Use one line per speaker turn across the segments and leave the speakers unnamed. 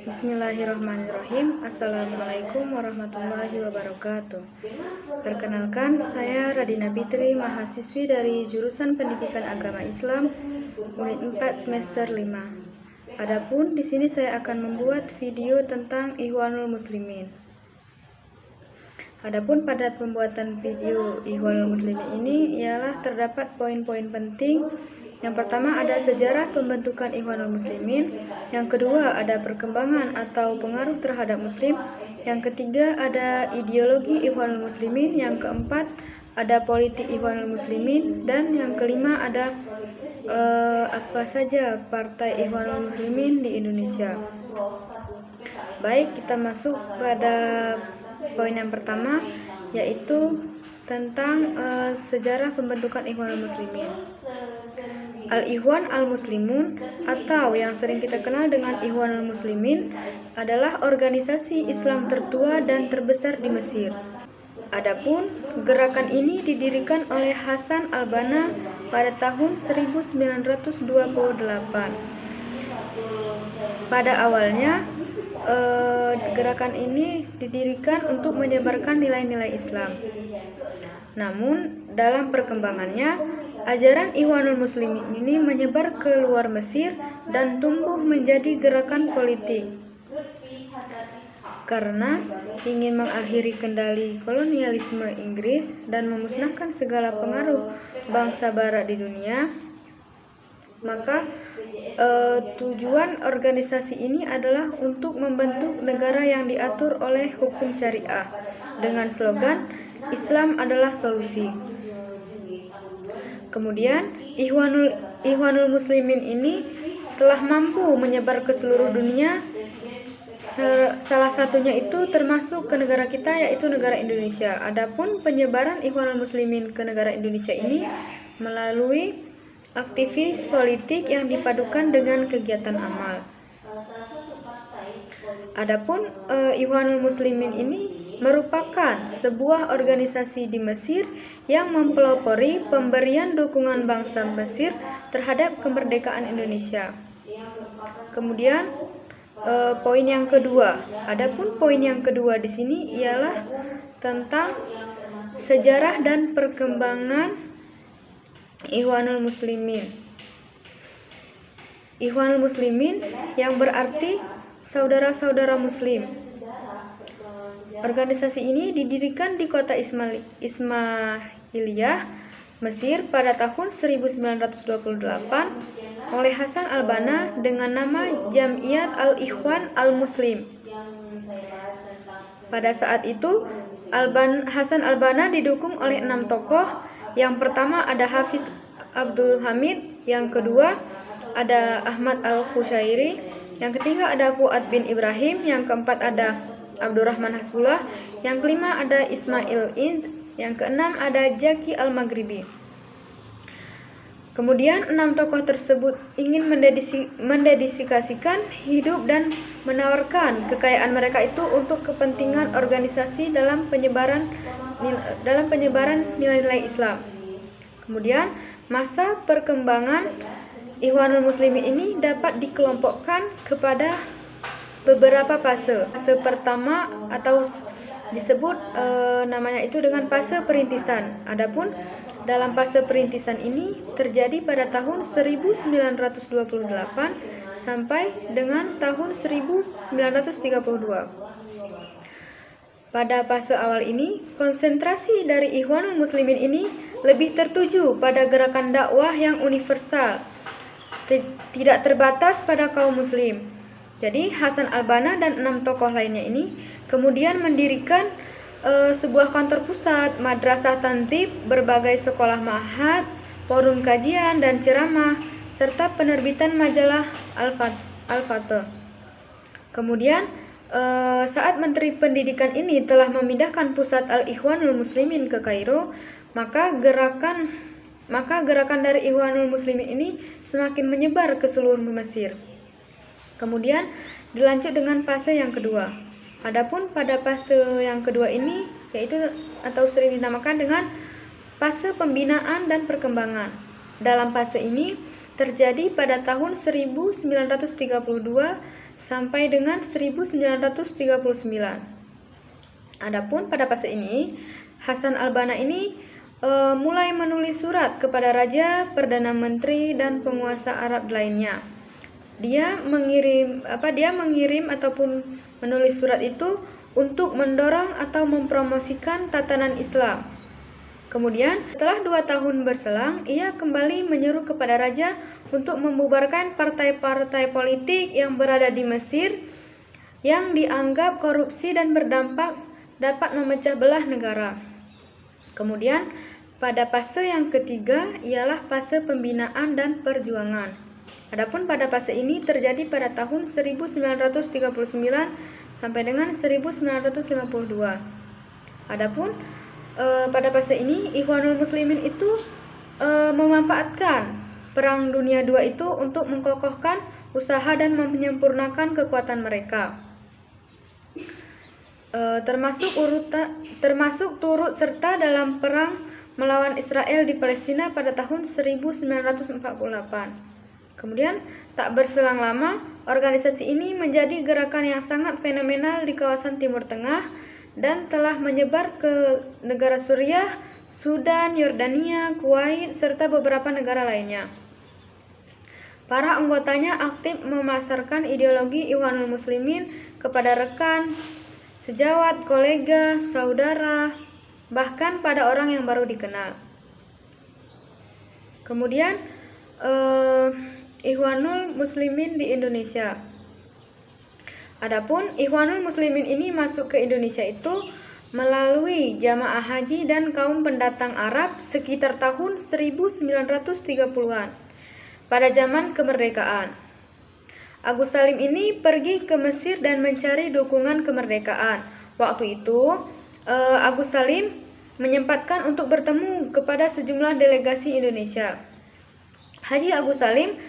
Bismillahirrahmanirrahim. Assalamualaikum warahmatullahi wabarakatuh. Perkenalkan, saya Radina Fitri, mahasiswi dari jurusan Pendidikan Agama Islam, Unit 4 semester 5. Adapun di sini saya akan membuat video tentang Ikhwanul Muslimin. Adapun pada pembuatan video Ikhwanul Muslimin ini ialah terdapat poin-poin penting. Yang pertama ada sejarah pembentukan Ikhwanul Muslimin, yang kedua ada perkembangan atau pengaruh terhadap Muslim, yang ketiga ada ideologi Ikhwanul Muslimin, yang keempat ada politik Ikhwanul Muslimin, dan yang kelima ada apa saja partai Ikhwanul Muslimin di Indonesia. Baik, kita masuk pada poin yang pertama, yaitu tentang sejarah pembentukan Ikhwanul Muslimin. Al-Ikhwan Al-Muslimun atau yang sering kita kenal dengan Ikhwanul Muslimin adalah organisasi Islam tertua dan terbesar di Mesir. Adapun gerakan ini didirikan oleh Hasan al-Banna pada tahun 1928. Pada awalnya gerakan ini didirikan untuk menyebarkan nilai-nilai Islam. Namun dalam perkembangannya ajaran Ikhwanul Muslimin ini menyebar ke luar Mesir dan tumbuh menjadi gerakan politik. Karena ingin mengakhiri kendali kolonialisme Inggris dan memusnahkan segala pengaruh bangsa Barat di dunia, maka tujuan organisasi ini adalah untuk membentuk negara yang diatur oleh hukum syariah dengan slogan Islam adalah solusi. Kemudian Ikhwanul Muslimin ini telah mampu menyebar ke seluruh dunia. Salah satunya itu termasuk ke negara kita, yaitu negara Indonesia. Adapun penyebaran Ikhwanul Muslimin ke negara Indonesia ini melalui aktivis politik yang dipadukan dengan kegiatan amal. Adapun Ikhwanul Muslimin ini merupakan sebuah organisasi di Mesir yang mempelopori pemberian dukungan bangsa Mesir terhadap kemerdekaan Indonesia. Kemudian poin yang kedua, adapun poin yang kedua di sini ialah tentang sejarah dan perkembangan Ikhwanul Muslimin. Ikhwanul Muslimin yang berarti saudara-saudara Muslim. Organisasi ini didirikan di kota Ismailiyah, Mesir pada tahun 1928 oleh Hasan al-Banna dengan nama Jam'iyat Al-Ikhwan Al-Muslim. Pada saat itu, Hasan al-Banna didukung oleh 6 tokoh. Yang pertama ada Hafiz Abdul Hamid, yang kedua ada Ahmad Al-Khusyairi, yang ketiga ada Fuad bin Ibrahim, yang keempat ada Abdurrahman Hasbullah, yang kelima ada Ismail Inz, yang keenam ada Jaki Al-Maghribi. Kemudian 6 tokoh tersebut ingin mendedikasikan hidup dan menawarkan kekayaan mereka itu untuk kepentingan organisasi dalam penyebaran nilai-nilai Islam. Kemudian masa perkembangan Ikhwanul Muslimin ini dapat dikelompokkan kepada beberapa fase. Fase pertama atau disebut namanya itu dengan fase perintisan. Adapun dalam fase perintisan ini terjadi pada tahun 1928 sampai dengan tahun 1932. Pada fase awal ini, konsentrasi dari Ikhwanul Muslimin ini lebih tertuju pada gerakan dakwah yang universal, tidak terbatas pada kaum muslim. Jadi Hasan al-Banna dan 6 tokoh lainnya ini kemudian mendirikan sebuah kantor pusat, madrasah tanzib, berbagai sekolah ma'had, forum kajian dan ceramah, serta penerbitan majalah Al-Fatah. Kemudian saat Menteri Pendidikan ini telah memindahkan pusat Al-Ikhwanul Muslimin ke Kairo, maka gerakan dari Ikhwanul Muslimin ini semakin menyebar ke seluruh Mesir. Kemudian dilanjut dengan fase yang kedua. Adapun pada fase yang kedua ini yaitu atau sering dinamakan dengan fase pembinaan dan perkembangan. Dalam fase ini terjadi pada tahun 1932 sampai dengan 1939. Adapun pada fase ini, Hasan al-Banna ini mulai menulis surat kepada raja, perdana menteri, dan penguasa Arab lainnya. Dia mengirim ataupun menulis surat itu untuk mendorong atau mempromosikan tatanan Islam. Kemudian, setelah 2 tahun berselang, ia kembali menyeru kepada raja untuk membubarkan partai-partai politik yang berada di Mesir yang dianggap korupsi dan berdampak dapat memecah belah negara. Kemudian, pada fase yang ketiga ialah fase pembinaan dan perjuangan. Adapun pada fase ini terjadi pada tahun 1939 sampai dengan 1952. Adapun pada fase ini Ikhwanul Muslimin itu memanfaatkan Perang Dunia II itu untuk mengokohkan usaha dan menyempurnakan kekuatan mereka. Termasuk turut serta dalam perang melawan Israel di Palestina pada tahun 1948. Kemudian, tak berselang lama, organisasi ini menjadi gerakan yang sangat fenomenal di kawasan Timur Tengah dan telah menyebar ke negara Suriah, Sudan, Yordania, Kuwait, serta beberapa negara lainnya. Para anggotanya aktif memasarkan ideologi Ikhwanul Muslimin kepada rekan, sejawat, kolega, saudara, bahkan pada orang yang baru dikenal. Kemudian, Ikhwanul Muslimin di Indonesia. Adapun Ikhwanul Muslimin ini masuk ke Indonesia itu melalui jamaah haji dan kaum pendatang Arab sekitar tahun 1930-an pada zaman kemerdekaan. Agus Salim ini pergi ke Mesir dan mencari dukungan kemerdekaan. Waktu itu, Agus Salim menyempatkan untuk bertemu kepada sejumlah delegasi Indonesia. Haji Agus Salim,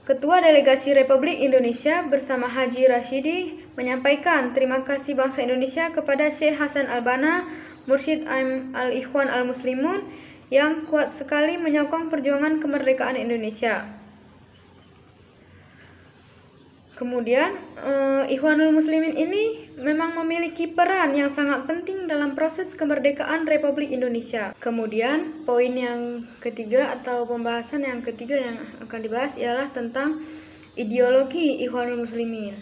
Ketua Delegasi Republik Indonesia bersama Haji Rashidi, menyampaikan terima kasih bangsa Indonesia kepada Syekh Hasan al-Banna, Mursyid al-Ikhwan al-Muslimun, yang kuat sekali menyokong perjuangan kemerdekaan Indonesia. Kemudian, Ikhwanul Muslimin ini memang memiliki peran yang sangat penting dalam proses kemerdekaan Republik Indonesia. Kemudian, poin yang ketiga atau pembahasan yang ketiga yang akan dibahas ialah tentang ideologi Ikhwanul Muslimin.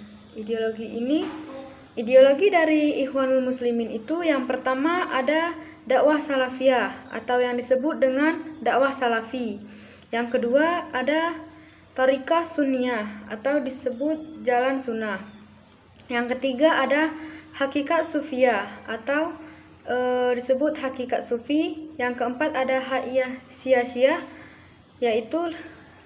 Ideologi dari Ikhwanul Muslimin itu yang pertama ada dakwah salafiyah atau yang disebut dengan dakwah salafi. Yang kedua ada Tariqah Sunniyah atau disebut jalan sunnah. Yang ketiga ada hakikat sufiyah atau disebut hakikat sufi. Yang keempat ada haiyah siyasiyah yaitu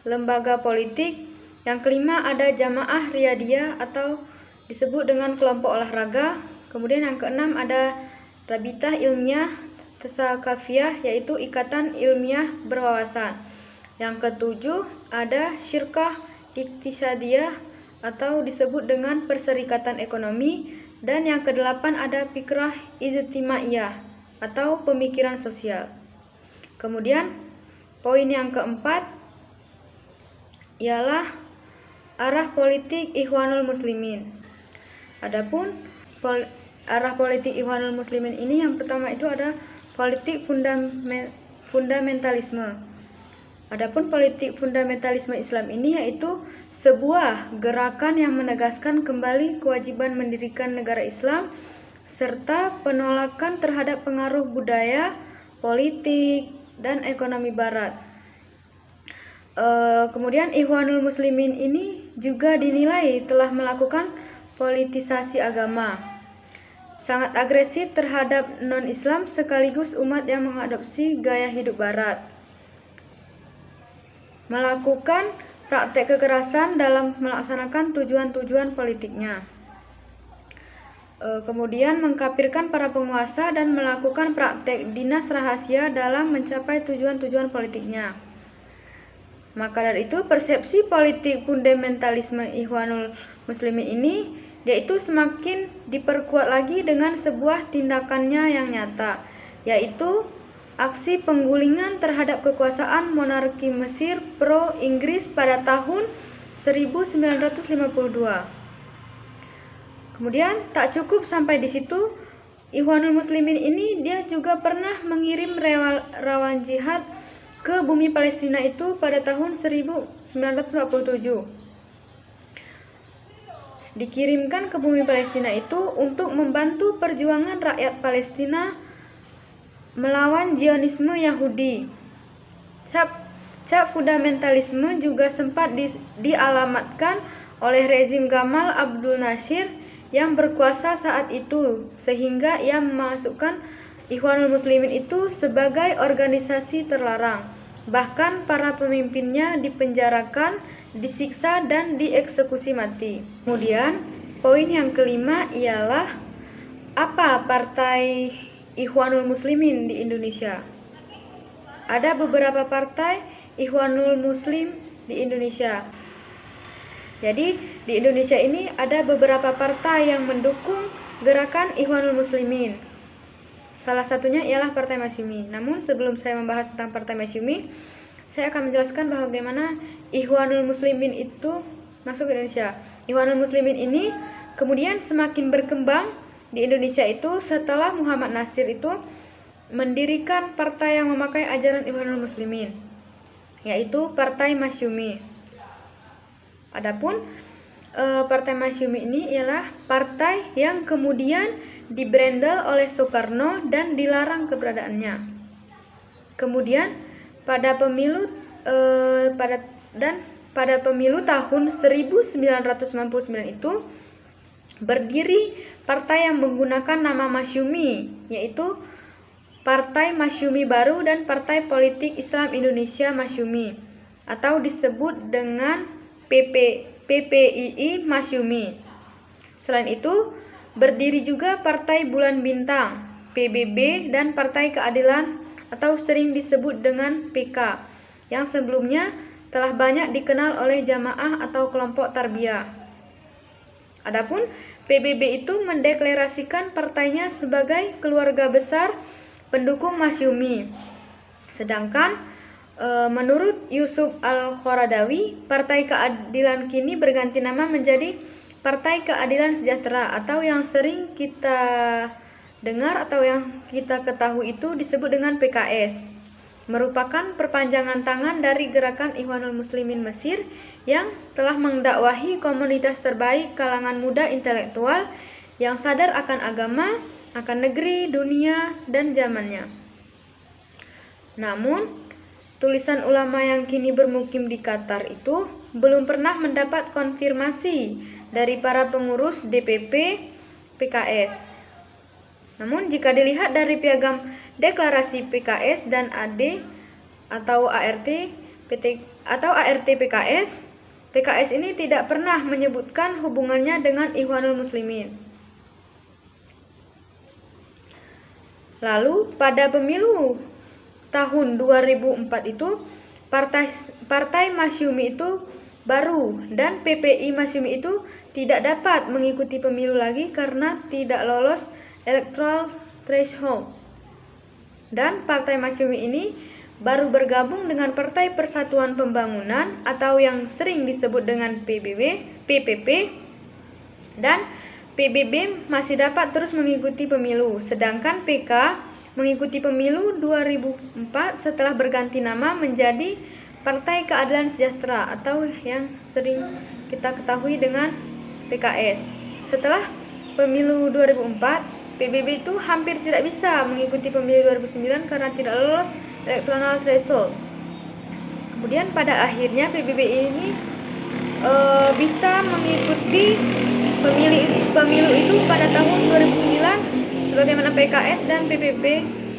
lembaga politik. Yang kelima ada jamaah riyadiyah atau disebut dengan kelompok olahraga. Kemudian yang keenam ada rabitah ilmiah tasakafiyah yaitu ikatan ilmiah berwawasan. Yang ketujuh ada syirkah iktisadiyah atau disebut dengan perserikatan ekonomi. Dan yang kedelapan ada fikrah ijtimaiyah atau pemikiran sosial. Kemudian poin yang keempat ialah arah politik Ikhwanul Muslimin. Adapun arah politik Ikhwanul Muslimin ini yang pertama itu ada politik fundamentalisme. Adapun politik fundamentalisme Islam ini yaitu sebuah gerakan yang menegaskan kembali kewajiban mendirikan negara Islam serta penolakan terhadap pengaruh budaya, politik, dan ekonomi Barat. Kemudian Ikhwanul Muslimin ini juga dinilai telah melakukan politisasi agama, sangat agresif terhadap non-Islam sekaligus umat yang mengadopsi gaya hidup Barat, melakukan praktek kekerasan dalam melaksanakan tujuan-tujuan politiknya. Kemudian mengkafirkan para penguasa dan melakukan praktek dinas rahasia dalam mencapai tujuan-tujuan politiknya. Maka dari itu persepsi politik fundamentalisme Ikhwanul Muslimin ini yaitu semakin diperkuat lagi dengan sebuah tindakannya yang nyata, yaitu aksi penggulingan terhadap kekuasaan monarki Mesir pro-Inggris pada tahun 1952. Kemudian tak cukup sampai di situ, Ikhwanul Muslimin ini dia juga pernah mengirim relawan jihad ke bumi Palestina itu pada tahun 1947. Dikirimkan ke bumi Palestina itu untuk membantu perjuangan rakyat Palestina melawan Zionisme Yahudi. Cap fundamentalisme juga sempat dialamatkan oleh rezim Gamal Abdul Nasir yang berkuasa saat itu, sehingga ia memasukkan Ikhwanul Muslimin itu sebagai organisasi terlarang. Bahkan para pemimpinnya dipenjarakan, disiksa, dan dieksekusi mati. Kemudian, poin yang kelima ialah apa Partai Ikhwanul Muslimin di Indonesia? Ada beberapa partai Ikhwanul Muslim di Indonesia. Jadi di Indonesia ini ada beberapa partai yang mendukung gerakan Ikhwanul Muslimin. Salah satunya ialah Partai Masyumi. Namun sebelum saya membahas tentang Partai Masyumi, saya akan menjelaskan bagaimana Ikhwanul Muslimin itu masuk ke Indonesia. Ikhwanul Muslimin ini kemudian semakin berkembang di Indonesia itu setelah Muhammad Nasir itu mendirikan partai yang memakai ajaran Ikhwanul Muslimin, yaitu Partai Masyumi. Adapun Partai Masyumi ini ialah partai yang kemudian dibrandel oleh Soekarno dan dilarang keberadaannya. Kemudian pada pemilu tahun 1999 itu berdiri partai yang menggunakan nama Masyumi, yaitu Partai Masyumi Baru dan Partai Politik Islam Indonesia Masyumi, atau disebut dengan PPII Masyumi. Selain itu, berdiri juga Partai Bulan Bintang, PBB, dan Partai Keadilan atau sering disebut dengan PK, yang sebelumnya telah banyak dikenal oleh jamaah atau kelompok tarbiyah. Adapun PBB itu mendeklarasikan partainya sebagai keluarga besar pendukung Masyumi. Sedangkan menurut Yusuf Al-Qaradawi, Partai Keadilan kini berganti nama menjadi Partai Keadilan Sejahtera, atau yang sering kita dengar atau yang kita ketahui itu disebut dengan PKS. Merupakan perpanjangan tangan dari gerakan Ikhwanul Muslimin Mesir yang telah mendakwahi komunitas terbaik kalangan muda intelektual yang sadar akan agama, akan negeri, dunia, dan zamannya. Namun, tulisan ulama yang kini bermukim di Qatar itu belum pernah mendapat konfirmasi dari para pengurus DPP PKS. Namun jika dilihat dari piagam deklarasi PKS dan AD atau ART PKS, PKS ini tidak pernah menyebutkan hubungannya dengan Ikhwanul Muslimin. Lalu pada pemilu tahun 2004 itu Partai Masyumi itu baru dan PPI Masyumi itu tidak dapat mengikuti pemilu lagi karena tidak lolos electoral threshold. Dan Partai Masyumi ini baru bergabung dengan Partai Persatuan Pembangunan atau yang sering disebut dengan PPP, dan PBB masih dapat terus mengikuti pemilu, sedangkan PK mengikuti pemilu 2004 setelah berganti nama menjadi Partai Keadilan Sejahtera atau yang sering kita ketahui dengan PKS. Setelah pemilu 2004, PBB itu hampir tidak bisa mengikuti pemilu 2009 karena tidak lolos electoral threshold. Kemudian pada akhirnya PBB ini bisa mengikuti pemilu itu pada tahun 2009 sebagaimana PKS dan PPP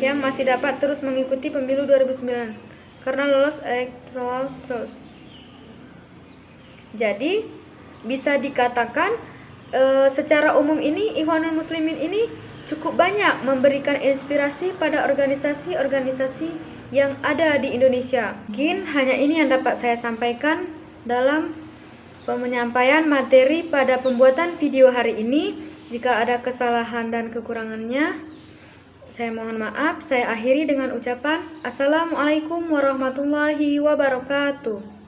yang masih dapat terus mengikuti pemilu 2009 karena lolos electoral threshold. Jadi bisa dikatakan secara umum ini Ikhwanul Muslimin ini cukup banyak memberikan inspirasi pada organisasi-organisasi yang ada di Indonesia. Mungkin hanya ini yang dapat saya sampaikan dalam penyampaian materi pada pembuatan video hari ini. Jika ada kesalahan dan kekurangannya, saya mohon maaf. Saya akhiri dengan ucapan Assalamualaikum warahmatullahi wabarakatuh.